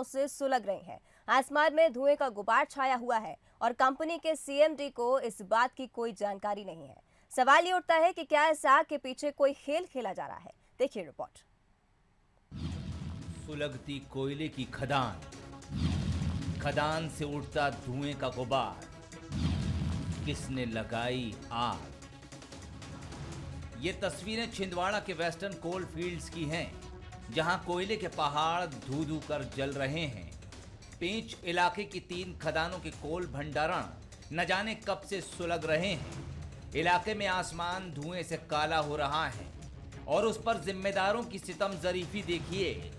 से सुलग रही हैं। आसमान में धुएं का गुबार छाया हुआ है और कंपनी के सीएमडी को इस बात की कोई जानकारी नहीं है। सवाल ये उठता है कि क्या इस आग के पीछे कोई खेल खेला जा रहा है। देखिए रिपोर्ट। सुलगती कोयले की खदान, खदान से उठता धुएं का गुबार, किसने लगाई आग? ये तस्वीरें छिंदवाड़ा के वेस्टर्न कोल फील्ड्स की हैं, जहां कोयले के पहाड़ धू धू कर जल रहे हैं। पेंच इलाके की 3 खदानों के कोल भंडारण न जाने कब से सुलग रहे हैं। इलाके में आसमान धुएं से काला हो रहा है और उस पर जिम्मेदारों की सितम जरीफी देखिए,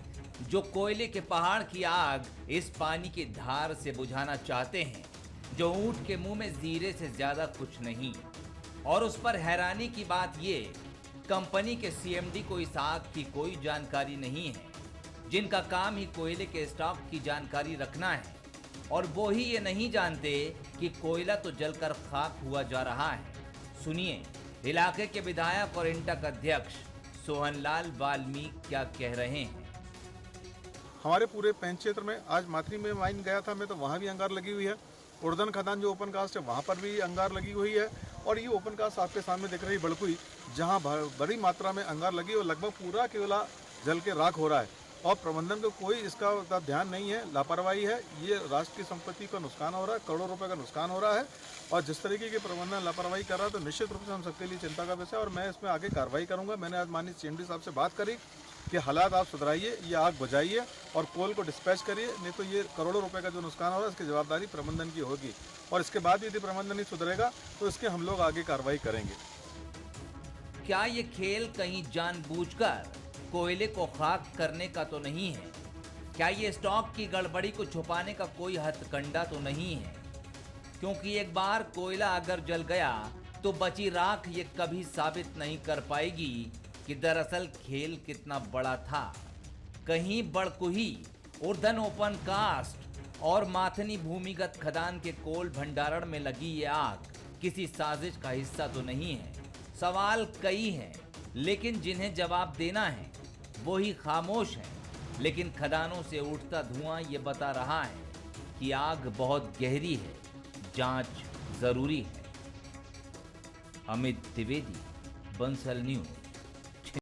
जो कोयले के पहाड़ की आग इस पानी की धार से बुझाना चाहते हैं, जो ऊंट के मुंह में जीरे से ज्यादा कुछ नहीं। और उस पर हैरानी की बात ये, कंपनी के सीएमडी को इस आग की कोई जानकारी नहीं है, जिनका काम ही कोयले के स्टॉक की जानकारी रखना है। और वो ही ये नहीं जानते कि कोयला तो जलकर खाक हुआ जा रहा है। सुनिए इलाके के विधायक और इंटक अध्यक्ष सोहनलाल वाल्मीकि क्या कह रहे हैं। हमारे पूरे पेंच क्षेत्र में आज माथरी में माइन गया था मैं, तो वहाँ भी अंगार लगी हुई है। उर्दन खदान जो ओपन कास्ट है वहाँ पर भी अंगार लगी हुई है। और ये ओपन कास्ट आपके सामने दिख रही बड़कुई, जहाँ बड़ी मात्रा में अंगार लगी और लगभग पूरा केवला जल के राख हो रहा है और प्रबंधन को कोई इसका ध्यान नहीं है, लापरवाही है। ये राष्ट्र की संपत्ति का नुकसान हो रहा है, करोड़ों रुपए का नुकसान हो रहा है और जिस तरीके की प्रबंधन लापरवाही कर रहा है तो निश्चित रूप से हम सबके लिए चिंता का विषय है और मैं इसमें आगे कार्रवाई करूंगा। मैंने आज माननीय सीएमडी साहब से बात करी कि हालात आप सुधराइए, ये आग बुझाइए और कोल को डिस्पैच करिए, नहीं तो ये करोड़ों रुपए का जो नुकसान हो रहा है इसकी जवाबदारी प्रबंधन की होगी और इसके बाद यदि प्रबंधन नहीं सुधरेगा तो इसके हम लोग आगे कार्रवाई करेंगे। क्या ये खेल कहीं जानबूझकर कोयले को खाक करने का तो नहीं है? क्या ये स्टॉक की गड़बड़ी को छुपाने का कोई हथकंडा तो नहीं है? क्योंकि एक बार कोयला अगर जल गया तो बची राख ये कभी साबित नहीं कर पाएगी कि दरअसल खेल कितना बड़ा था। कहीं बड़कुही, उर्दन ओपन कास्ट और माथनी भूमिगत खदान के कोल भंडारण में लगी ये आग किसी साजिश का हिस्सा तो नहीं है। सवाल कई हैं, लेकिन जिन्हें जवाब देना है वो ही खामोश हैं। लेकिन खदानों से उठता धुआं ये बता रहा है कि आग बहुत गहरी है, जांच जरूरी है। अमित द्विवेदी, बंसल न्यूज।